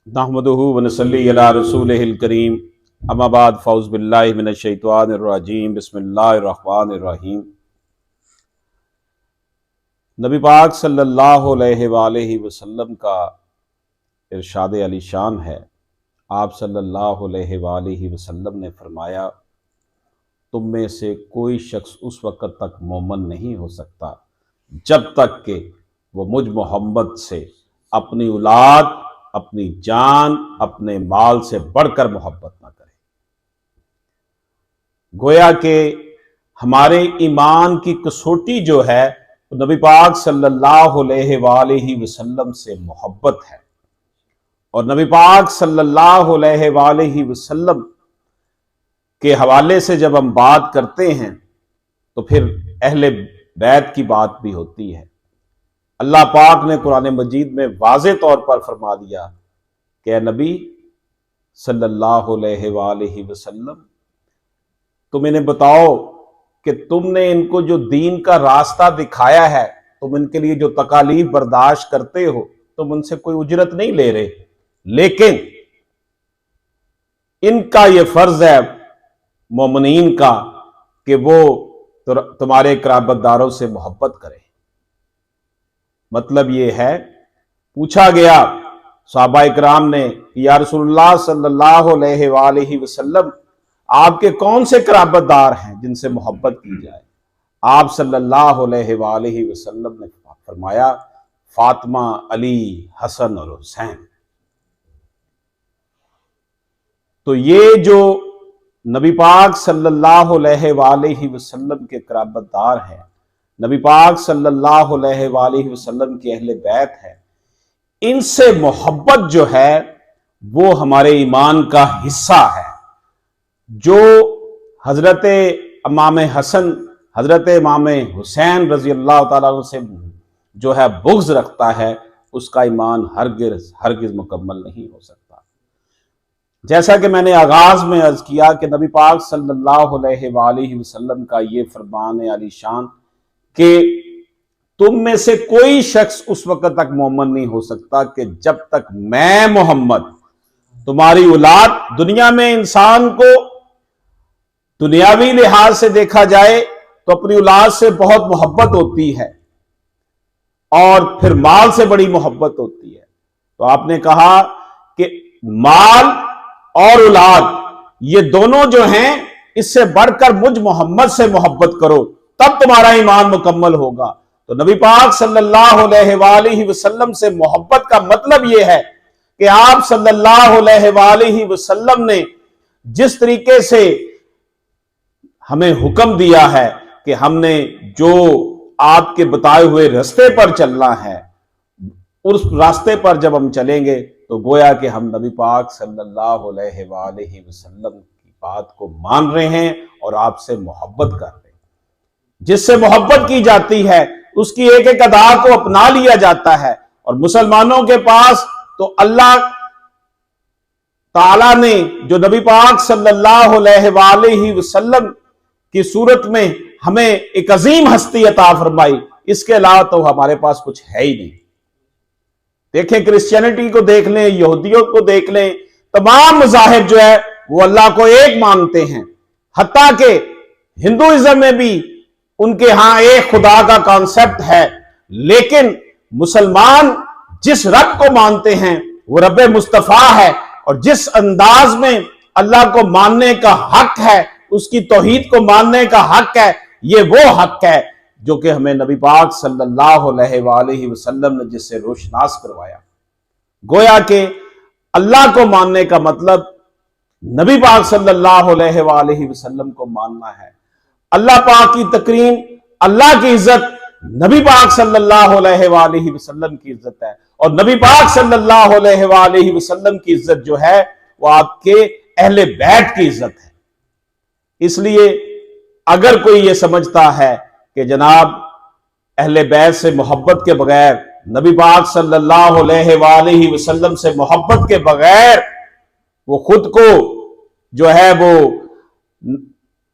नहमदुहु व नसल्ली अला रसूलिहिल करीम अम्मा बाद फ़ौज़ बिल्लाहि मिनश शैतानिर रजीम बिस्मिल्लाहिर रहमानिर रहीम। नबी पाक सल्लल्लाहु अलैहि वसल्लम का इरशाद अली शान है। आप सल्लल्लाहु अलैहि वसल्लम ने फरमाया, तुम में से कोई शख्स उस वक़्त तक मोमन नहीं हो सकता जब तक कि वो मुझ मोहम्मद से अपनी औलाद, अपनी जान, अपने माल से बढ़कर मोहब्बत ना करे। गोया कि हमारे ईमान की कसौटी जो है वो नबी पाक सल्लल्लाहु अलैहि वसल्लम से मोहब्बत है, और नबी पाक सल्लल्लाहु अलैहि वसल्लम के हवाले से जब हम बात करते हैं तो फिर अहले बैत की बात भी होती है। अल्लाह पाक ने कुरान मजीद में वाज़े तौर पर फरमा दिया कि ए नबी सल्लल्लाहु अलैहि वसल्लम, तुम इन्हें बताओ कि तुमने इनको जो दीन का रास्ता दिखाया है, तुम इनके लिए जो तकालीफ बर्दाश्त करते हो, तुम उनसे कोई उजरत नहीं ले रहे, लेकिन इनका यह फर्ज है मोमिनीन का कि वो तुम्हारे कराबतदारों से मोहब्बत करें। मतलब ये है, पूछा गया सहाबा इकराम ने, या रसूलुल्लाह सल्लल्लाहु अलैहि वसल्लम, आपके कौन से कराबतदार हैं जिनसे मोहब्बत की जाए? आप सल्लल्लाहु अलैहि वसल्लम ने फरमाया, फातिमा, अली, हसन और हुसैन। तो ये जो नबी पाक सल्लल्लाहु अलैहि वसल्लम के कराबतदार हैं, नबी पाक सल्लल्लाहु अलैहि वसल्लम की अहले बैत है, इनसे मोहब्बत जो है वो हमारे ईमान का हिस्सा है। जो हजरत इमाम हसन, हजरत इमाम हुसैन रजी अल्लाह ताला अन्हु से जो है बुग़्ज़ रखता है, उसका ईमान हरगिज़ मुकम्मल नहीं हो सकता। जैसा कि मैंने आगाज में अर्ज किया कि नबी पाक सल्लल्लाहु अलैहि वसल्लम का ये फरमान अली शान कि तुम में से कोई शख्स उस वक्त तक मोमन नहीं हो सकता कि जब तक मैं मोहम्मद, तुम्हारी औलाद, दुनिया में इंसान को दुनियावी लिहाज से देखा जाए तो अपनी औलाद से बहुत मोहब्बत होती है और फिर माल से बड़ी मोहब्बत होती है। तो आपने कहा कि माल और औलाद, ये दोनों जो हैं, इससे बढ़कर मुझ मोहम्मद से मोहब्बत करो, तब तुम्हारा ईमान मुकम्मल होगा। तो नबी पाक सल्लल्लाहु अलैहि वसल्लम से मोहब्बत का मतलब यह है कि आप सल्लल्लाहु अलैहि वसल्लम ने जिस तरीके से हमें हुक्म दिया है कि हमने जो आपके बताए हुए रास्ते पर चलना है, उस रास्ते पर जब हम चलेंगे तो गोया कि हम नबी पाक सल्लल्लाहु अलैहि वसल्लम की बात को मान रहे हैं और आपसे मोहब्बत कर रहे हैं। जिससे मोहब्बत की जाती है उसकी एक एक अदा को अपना लिया जाता है। और मुसलमानों के पास तो अल्लाह ताला ने जो नबी पाक सल्लल्लाहु अलैहि वसल्लम की सूरत में हमें एक अजीम हस्ती अता फरमाई, इसके अलावा तो हमारे पास कुछ है ही नहीं। देखें, क्रिश्चियनिटी को देख लें, यहूदियों को देख लें, तमाम मज़ाहिब जो है वो अल्लाह को एक मानते हैं। हत्ता के हिंदुइज्म में भी उनके यहां एक खुदा का कॉन्सेप्ट है, लेकिन मुसलमान जिस रब को मानते हैं वो रब मुस्तफा है, और जिस अंदाज में अल्लाह को मानने का हक है, उसकी तौहीद को मानने का हक है, ये वो हक है जो कि हमें नबी पाक सल्लल्लाहु अलैहि वसल्लम ने जिससे रोशनास करवाया। गोया के अल्लाह को मानने का मतलब नबी पाक सल्लल्लाहु अलैहि वसल्लम को मानना है। अल्लाह पाक की तकरीम, अल्लाह की इज्जत नबी पाक सल्लल्लाहु अलैहि वसल्लम की इज्जत है, और नबी पाक सल्लल्लाहु अलैहि वसल्लम की इज्जत जो है वो आपके अहले बैत की इज्जत है। इसलिए अगर कोई ये समझता है कि जनाब अहले बैत से मोहब्बत के बगैर, नबी पाक सल्लल्लाहु अलैहि वसल्लम से मोहब्बत के बगैर वो खुद को जो है वो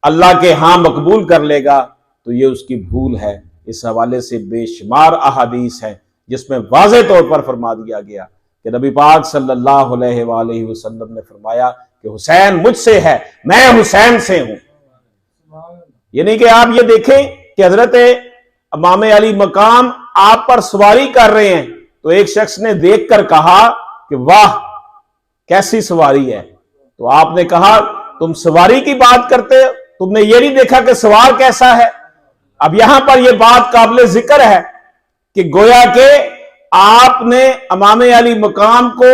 अल्लाह के यहां मकबूल कर लेगा, तो ये उसकी भूल है। इस हवाले से बेशुमार अहादीस है जिसमें वाज़े तौर पर फरमा दिया गया کہ نبی پاک صلی اللہ علیہ وآلہ وسلم نے فرمایا کہ حسین مجھ سے ہے، میں حسین سے ہوں۔ یعنی کہ آپ یہ دیکھیں کہ حضرت امام علی مقام آپ پر سواری کر رہے ہیں، تو ایک شخص نے دیکھ کر کہا کہ واہ کیسی سواری ہے، تو آپ نے کہا تم سواری کی بات کرتے ہو، تم نے یہ نہیں دیکھا کہ سوار کیسا ہے۔ اب یہاں پر یہ بات قابل ذکر ہے کہ گویا کہ آپ نے امام علی مقام کو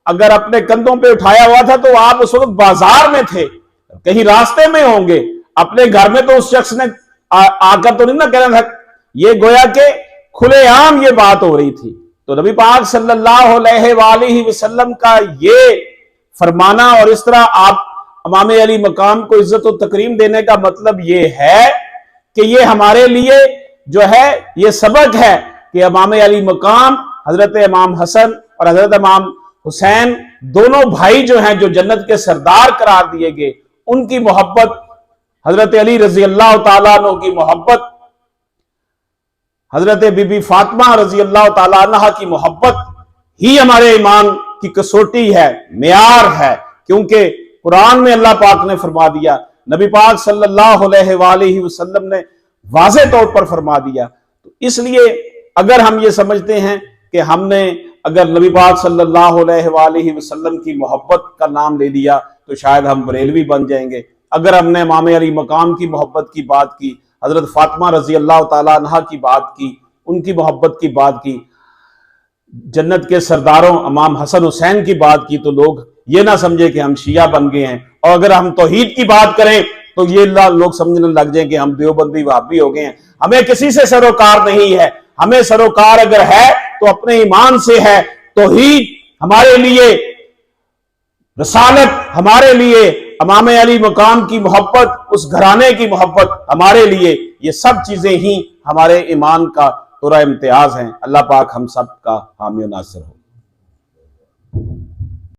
اگر اپنے کندھوں پہ اٹھایا ہوا تھا تو آپ اس وقت بازار میں تھے، کہیں راستے میں ہوں گے، اپنے گھر میں تو اس شخص نے آ کر تو نہیں نہ کہنا تھا، یہ گویا کہ کھلے عام یہ بات ہو رہی تھی۔ تو نبی پاک صلی اللہ علیہ وآلہ وسلم کا یہ فرمانا اور اس طرح آپ امام علی مقام کو عزت و تکریم دینے کا مطلب یہ ہے کہ یہ ہمارے لیے جو ہے یہ سبق ہے کہ امام علی مقام حضرت امام حسن اور حضرت امام حسین دونوں بھائی جو ہیں جو جنت کے سردار قرار دیے گئے، ان کی محبت، حضرت علی رضی اللہ تعالیٰ عنہ کی محبت، حضرت بی بی فاطمہ رضی اللہ تعالیٰ عنہ کی محبت ہی ہمارے ایمان کی کسوٹی ہے، معیار ہے، کیونکہ قرآن میں اللہ پاک نے فرما دیا، نبی پاک صلی اللہ علیہ وآلہ وسلم نے واضح طور پر فرما دیا۔ تو اس لیے اگر ہم یہ سمجھتے ہیں کہ ہم نے اگر نبی پاک صلی اللہ علیہ وآلہ وسلم کی محبت کا نام لے لیا تو شاید ہم بریلوی بن جائیں گے، اگر ہم نے امام علی مقام کی محبت کی بات کی، حضرت فاطمہ رضی اللہ تعالیٰ عنہ کی بات کی، ان کی محبت کی بات کی، جنت کے سرداروں امام حسن حسین کی بات کی، تو لوگ یہ نہ سمجھے کہ ہم شیعہ بن گئے ہیں، اور اگر ہم توحید کی بات کریں تو یہ لوگ سمجھنے لگ جائیں کہ ہم دیوبندی وہابی ہو گئے ہیں۔ ہمیں کسی سے سروکار نہیں ہے، ہمیں سروکار اگر ہے تو اپنے ایمان سے ہے۔ توحید ہمارے لیے، رسالت ہمارے لیے، امام علی مقام کی محبت، اس گھرانے کی محبت ہمارے لیے، یہ سب چیزیں ہی ہمارے ایمان کا پورا امتیاز ہیں۔ اللہ پاک ہم سب کا حامی و ناصر ہو۔